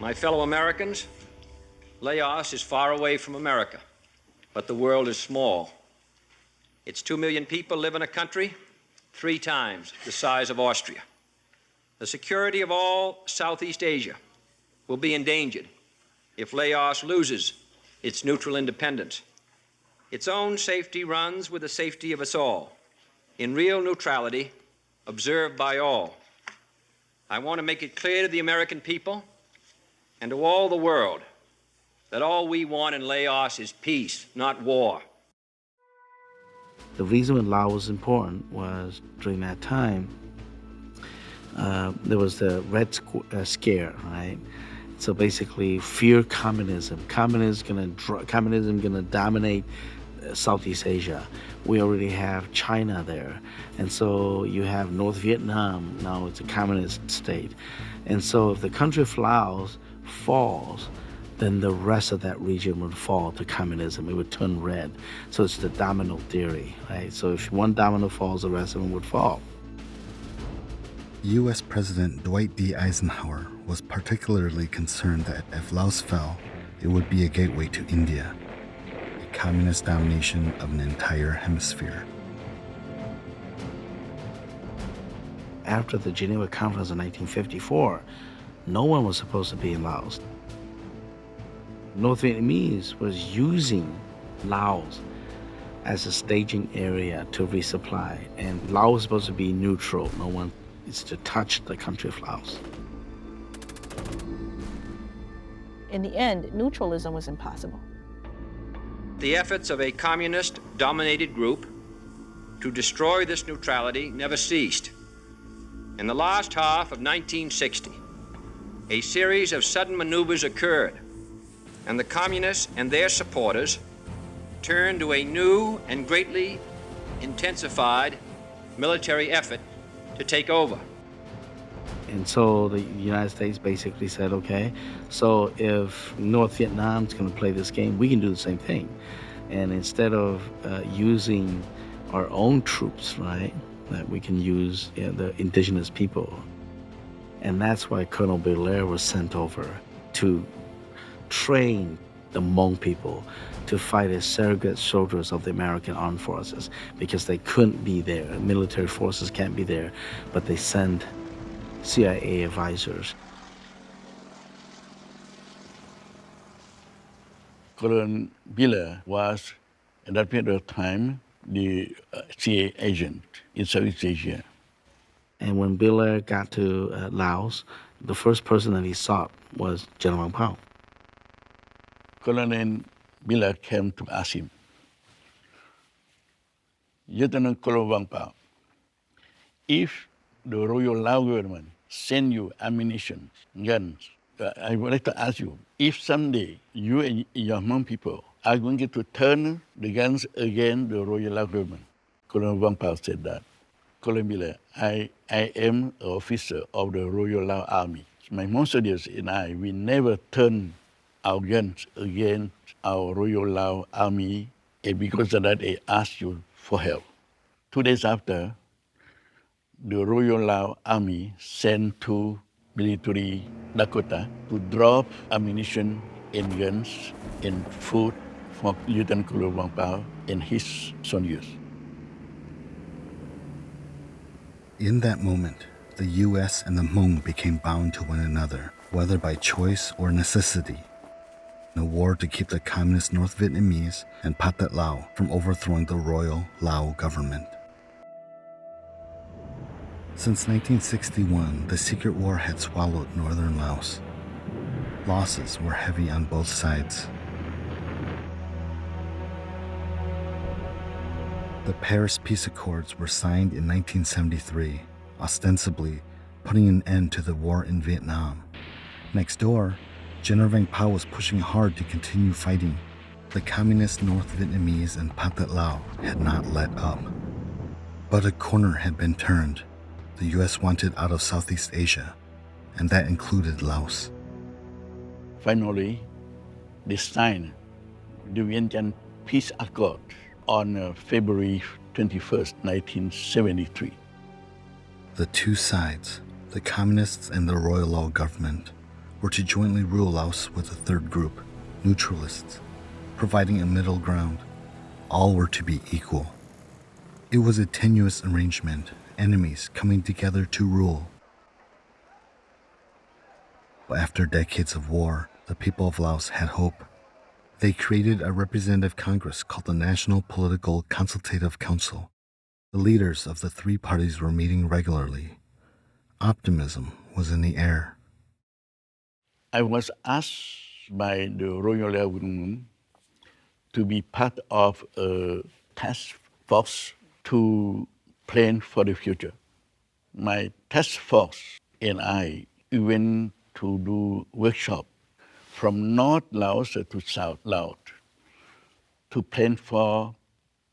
My fellow Americans, Laos is far away from America, but the world is small. Its 2 million people live in a country 3 times the size of Austria. The security of all Southeast Asia will be endangered if Laos loses its neutral independence. Its own safety runs with the safety of us all, in real neutrality, observed by all. I want to make it clear to the American people and to all the world that all we want in Laos is peace, not war. The reason Laos was important was during that time, there was the Red Scare, right? So basically, fear communism. Communism gonna dominate Southeast Asia. We already have China there, and so you have North Vietnam. Now it's a communist state, and so if the country of Laos falls, then the rest of that region would fall to communism. It would turn red. So it's the domino theory, right? So if one domino falls, the rest of them would fall. U.S. President Dwight D. Eisenhower was particularly concerned that if Laos fell, it would be a gateway to India, a communist domination of an entire hemisphere. After the Geneva Conference in 1954, no one was supposed to be in Laos. North Vietnamese was using Laos as a staging area to resupply, and Laos was supposed to be neutral. No one is to touch the country of Laos. In the end, neutralism was impossible. The efforts of a communist-dominated group to destroy this neutrality never ceased. In the last half of 1960, a series of sudden maneuvers occurred, and the communists and their supporters turned to a new and greatly intensified military effort to take over. And so the United States basically said, okay, so if North Vietnam's going to play this game, we can do the same thing. And instead of using our own troops, right, that we can use the indigenous people. And that's why Colonel Belair was sent over to train the Hmong people to fight as surrogate soldiers of the American armed forces, because they couldn't be there. Military forces can't be there, but they send CIA advisors. Colonel Belair was, at that period of time, the CIA agent in Southeast Asia. And when Belair got to Laos, the first person that he sought was General Pao. Colonel Belair came to ask him, Lieutenant Colonel Wang Pao, if the Royal Lao government send you ammunition, guns, I would like to ask you, if someday you and your Hmong people are going to turn the guns against the Royal Lao government, Colonel Wang Pao said that. Colonel Belair, I am an officer of the Royal Lao Army. My Hmong soldiers and I, we never turn our guns against our Royal Lao Army, and because of that, I asked you for help. 2 days after, the Royal Lao Army sent to military Dakota to drop ammunition and guns and food for Lieutenant Colonel Wang Pao and his soldiers. In that moment, the U.S. and the Hmong became bound to one another, whether by choice or necessity, in a war to keep the communist North Vietnamese and Pathet Lao from overthrowing the Royal Lao government. Since 1961, the secret war had swallowed northern Laos. Losses were heavy on both sides. The Paris Peace Accords were signed in 1973, ostensibly putting an end to the war in Vietnam. Next door, General Vang Pao was pushing hard to continue fighting. The communist North Vietnamese and Pathet Lao had not let up. But a corner had been turned. The U.S. wanted out of Southeast Asia, and that included Laos. Finally, they signed the Vientiane Peace Accord on February 21st, 1973. The two sides, the communists and the Royal Lao government, were to jointly rule Laos with a third group, neutralists, providing a middle ground. All were to be equal. It was a tenuous arrangement, enemies coming together to rule. But after decades of war, the people of Laos had hope. They created a representative Congress called the National Political Consultative Council. The leaders of the three parties were meeting regularly. Optimism was in the air. I was asked by the royal government to be part of a task force to plan for the future. My task force and I went to do workshop from North Laos to South Laos to plan for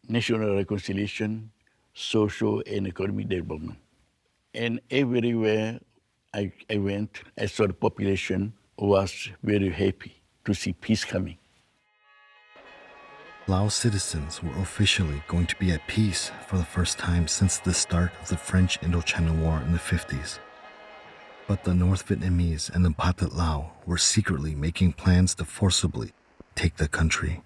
national reconciliation, social and economic development. And everywhere I went, I saw the population was very happy to see peace coming. Laos citizens were officially going to be at peace for the first time since the start of the French Indochina War in the 50s. But the North Vietnamese and the Pathet Lao were secretly making plans to forcibly take the country.